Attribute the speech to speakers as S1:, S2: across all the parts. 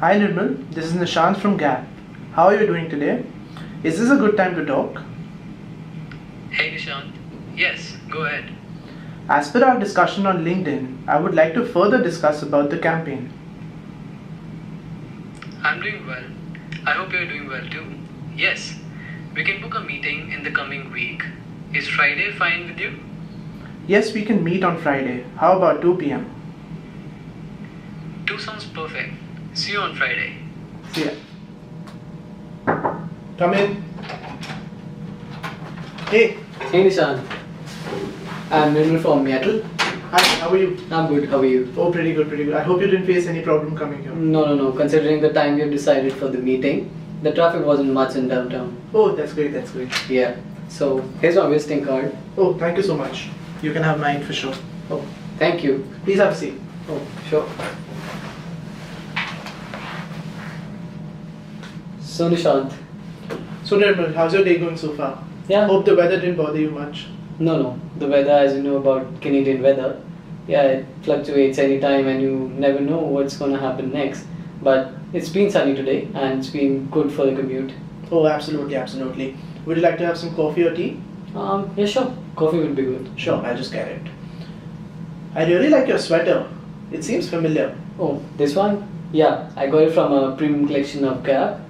S1: Hi Nirmal, this is Nishant from Gap. How are you doing today? Is this a good time to talk?
S2: Hey Nishant. Yes, go ahead.
S1: As per our discussion on LinkedIn, I would like to further discuss about the campaign.
S2: I'm doing well. I hope you're doing well too. Yes, we can book a meeting in the coming week. Is Friday fine with you?
S1: Yes, we can meet on Friday. How about 2 pm?
S2: 2 sounds perfect. See you on Friday.
S1: See ya. Come in. Hey,
S3: Hey Nishant, I'm Nirmal from Seattle.
S1: hi, how are you?
S3: I'm good, how are you?
S1: Oh, pretty good, pretty good. I hope you didn't face any problem coming here.
S3: No. Considering the time we have decided for the meeting, the traffic wasn't much in downtown.
S1: Oh, that's great, that's great.
S3: Yeah. So here's my visiting card.
S1: Oh, thank you so much. You can have mine for sure.
S3: Oh, thank you.
S1: Please have a seat.
S3: Oh, sure. So Nishant,
S1: So Nirmal, how's your day going so far?
S3: yeah.
S1: Hope the weather didn't bother you much.
S3: No. The weather, as you know about Canadian weather, yeah, it fluctuates anytime and you never know what's gonna happen next. But it's been sunny today and it's been good for the commute.
S1: Oh, absolutely, absolutely. Would you like to have some coffee or tea?
S3: Yeah, sure. Coffee would be good.
S1: Sure, I'll just get it. I really like your sweater. It seems familiar.
S3: Oh, this one? Yeah, I got it from a premium collection of Gap.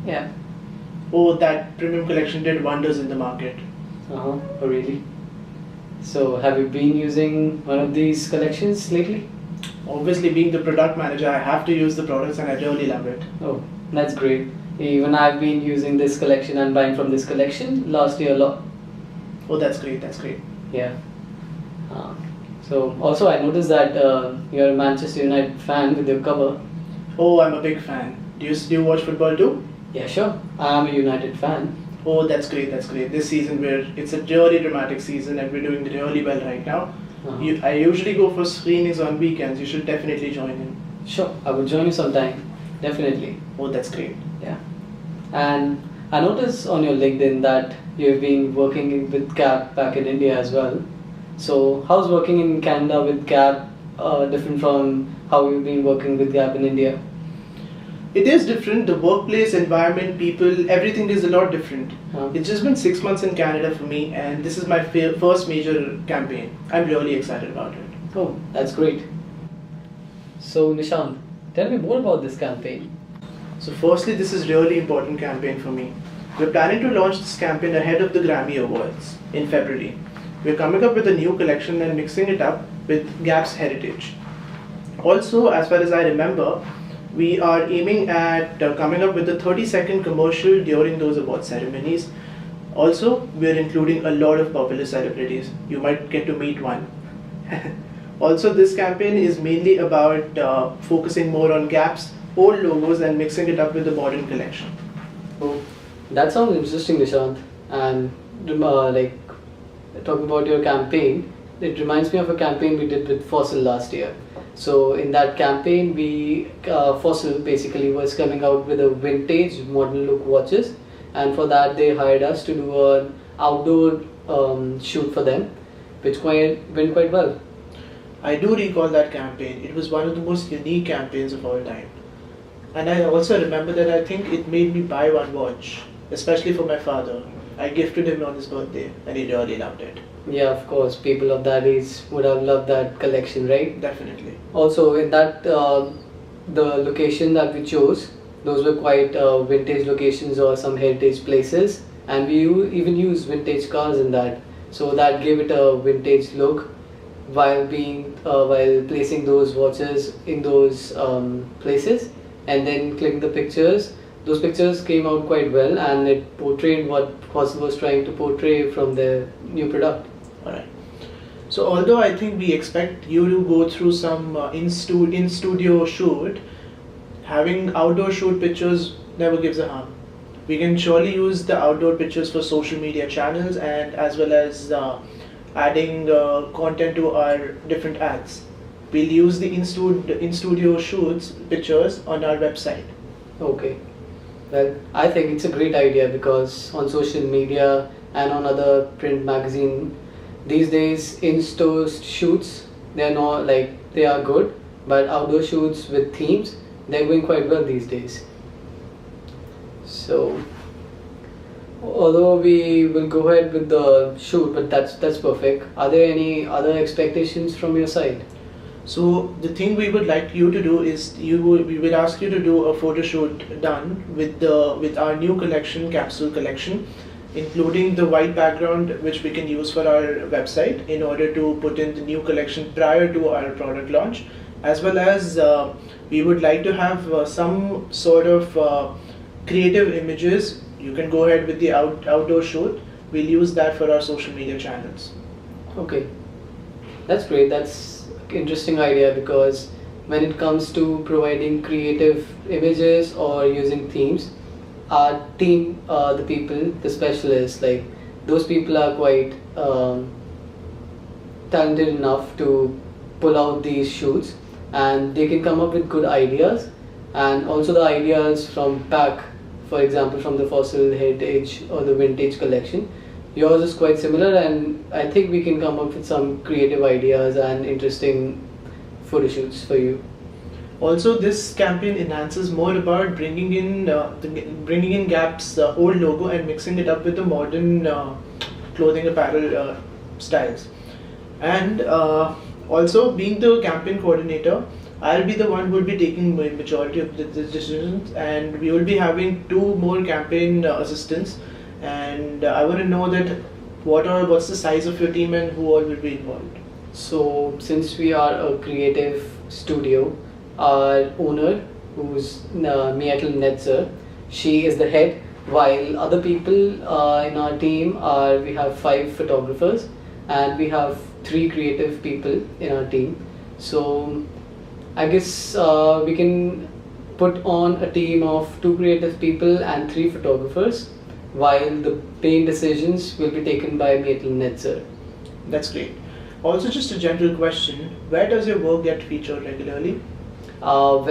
S3: Yeah.
S1: Oh, that premium collection did wonders in the market.
S3: Oh, really? So, have you been using one of these collections lately?
S1: Obviously, being the product manager, I have to use the products and I really love it.
S3: Oh, that's great. Even I've been using this collection and buying from this collection last year a lot.
S1: Oh, that's great, that's great.
S3: Yeah. Uh, so, also, I noticed that you're a Manchester United fan with your cover.
S1: Oh, I'm a big fan. Do you watch football too?
S3: Yeah, sure. I'm a United fan.
S1: Oh, that's great, that's great. This season, it's a really dramatic season and we're doing really well right now.
S3: Uh-huh.
S1: I usually go for screenings on weekends. You should definitely join in.
S3: Sure, I will join you sometime. Definitely.
S1: Oh, that's great.
S3: Yeah. And I noticed on your LinkedIn that you've been working with Gap back in India as well. So, how's working in Canada with Gap different from how you've been working with Gap in India?
S1: It is different. The workplace environment, people, everything is a lot different. It's just been 6 months in Canada for me, and this is my first major campaign. I'm really excited about it.
S3: Oh, that's great. So, Nishant, tell me more about this campaign.
S1: So, firstly, this is really important campaign for me. We're planning to launch this campaign ahead of the Grammy Awards in February. We're coming up with a new collection and mixing it up with Gap's heritage. Also, as far as I remember, we are aiming at coming up with a 30-second commercial during those award ceremonies. Also, we are including a lot of popular celebrities. You might get to meet one. Also, this campaign is mainly about focusing more on Gap's old logos and mixing it up with the modern collection.
S3: Oh, that sounds interesting, Nishant. And like talking about your campaign, it reminds me of a campaign we did with Fossil last year. So in that campaign, Fossil basically was coming out with a vintage modern look watches, and for that they hired us to do an outdoor shoot for them, which went quite well.
S1: I do recall that campaign. It was one of the most unique campaigns of all time. And I also remember that I think it made me buy one watch, especially for my father. I gifted him on his birthday and he really loved it.
S3: Yeah, of course, people of that age would have loved that collection, right?
S1: Definitely.
S3: Also, in that the location that we chose, those were quite vintage locations or some heritage places, and we even used vintage cars in that, so that gave it a vintage look while placing those watches in those places, and then clicking the pictures. Those pictures came out quite well, and it portrayed what Fossil was trying to portray from their new product.
S1: Alright. So although I think we expect you to go through some in-studio shoot, having outdoor shoot pictures never gives a harm. We can surely use the outdoor pictures for social media channels and as well as adding content to our different ads. We'll use the in-studio shoots pictures on our website.
S3: Okay. Well, I think it's a great idea because on social media and on other print magazine, these days in-store shoots, they are not like they are good, but outdoor shoots with themes they're going quite well these days. So, although we will go ahead with the shoot, but that's perfect. Are there any other expectations from your side?
S1: So the thing we would like you to do is we will ask you to do a photo shoot done with our new collection, capsule collection, including the white background which we can use for our website in order to put in the new collection prior to our product launch, as well as we would like to have some sort of creative images. You can go ahead with the outdoor shoot. We'll use that for our social media channels.
S3: Okay, that's great. That's interesting idea, because when it comes to providing creative images or using themes, our team, the people, the specialists, like those people are quite talented enough to pull out these shoots, and they can come up with good ideas, and also the ideas from back, for example, from the fossil heritage or the vintage collection. Yours is quite similar, and I think we can come up with some creative ideas and interesting photo shoots for you.
S1: Also, this campaign enhances more about bringing in Gap's old logo and mixing it up with the modern clothing apparel styles. And also, being the campaign coordinator, I'll be the one who will be taking the majority of the decisions, and we will be having 2 more campaign assistants. And I want to know that what's the size of your team and who all will be involved.
S3: So, since we are a creative studio, our owner, who's Mietel Netzer, she is the head, while other people in our team we have 5 photographers and we have 3 creative people in our team. So, I guess we can put on a team of 2 creative people and 3 photographers, while the main decisions will be taken by Mietel Netzer.
S1: That's great. Also, just a general question, where does your work get featured regularly?
S3: Well,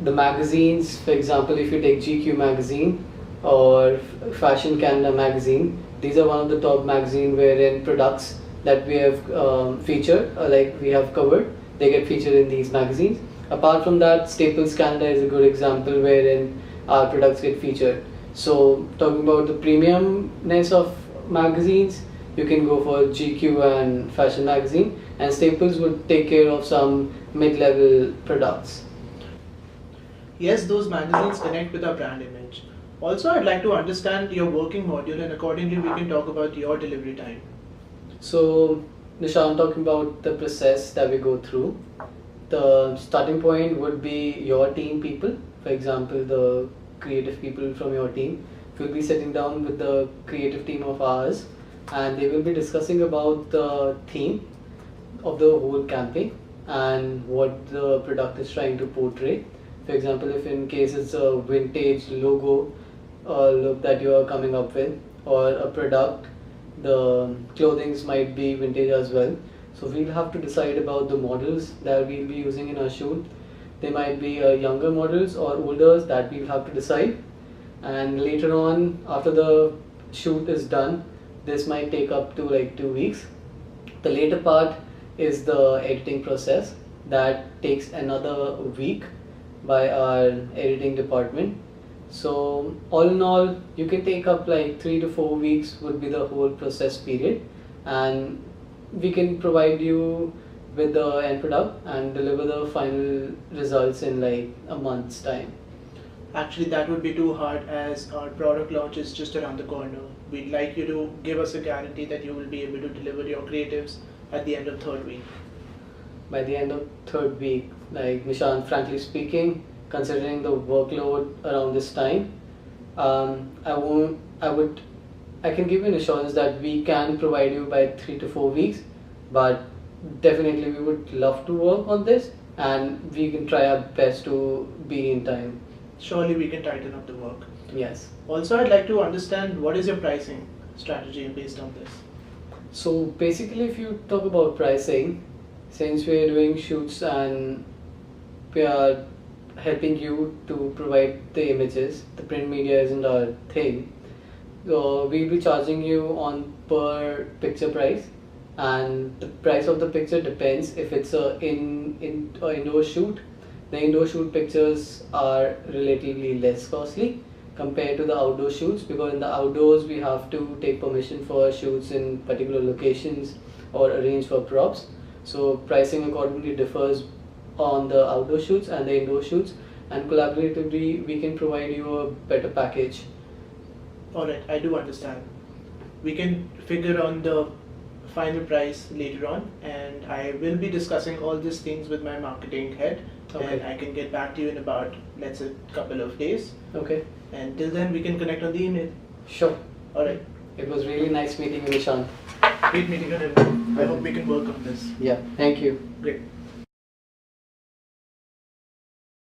S3: the magazines, for example, if you take GQ magazine or Fashion Canada magazine, these are one of the top magazine wherein products that we have featured, like we have covered, they get featured in these magazines. Apart from that, Staples Canada is a good example wherein our products get featured. So, talking about the premiumness of magazines, you can go for GQ and Fashion magazine, and Staples would take care of some mid-level products.
S1: Yes, those magazines connect with our brand image. Also, I'd like to understand your working module, and accordingly we can talk about your delivery time.
S3: So, Nishan, talking about the process that we go through, the starting point would be your team people. For example, the creative people from your team will be sitting down with the creative team of ours, and they will be discussing about the theme of the whole campaign and what the product is trying to portray. For example, if in case it's a vintage logo look that you are coming up with, or a product, the clothings might be vintage as well. So we'll have to decide about the models that we'll be using in our shoot. They might be younger models or older, that we'll have to decide. And later on, after the shoot is done, this might take up to like 2 weeks. The later part is the editing process that takes another week by our editing department. So all in all, you can take up like 3 to 4 weeks would be the whole process period, and we can provide you with the end product and deliver the final results in like a month's time.
S1: Actually, that would be too hard, as our product launch is just around the corner. We'd like you to give us a guarantee that you will be able to deliver your creatives at the end of 3rd week.
S3: By the end of 3rd week, like Nishant, frankly speaking, considering the workload around this time, I can give you an assurance that we can provide you by 3 to 4 weeks, but definitely we would love to work on this, and we can try our best to be in time.
S1: Surely we can tighten up the work.
S3: Yes.
S1: Also, I'd like to understand what is your pricing strategy based on this.
S3: So basically, if you talk about pricing, since we are doing shoots and we are helping you to provide the images, the print media isn't our thing. So we'll be charging you on per picture price, and the price of the picture depends if it's a indoor shoot. The indoor shoot pictures are relatively less costly compared to the outdoor shoots, because in the outdoors we have to take permission for shoots in particular locations or arrange for props. So pricing accordingly differs on the outdoor shoots and the indoor shoots, and collaboratively we can provide you a better package.
S1: Alright, I do understand. We can figure on the final price later on, and I will be discussing all these things with my marketing head.
S3: Okay.
S1: And I can get back to you in about, let's say, couple of days.
S3: Okay,
S1: And till then, we can connect on the email.
S3: sure.
S1: Alright,
S3: It was really nice meeting you, Nishant.
S1: great meeting you, everyone. I hope we can work on this.
S3: Yeah, thank you.
S1: Great.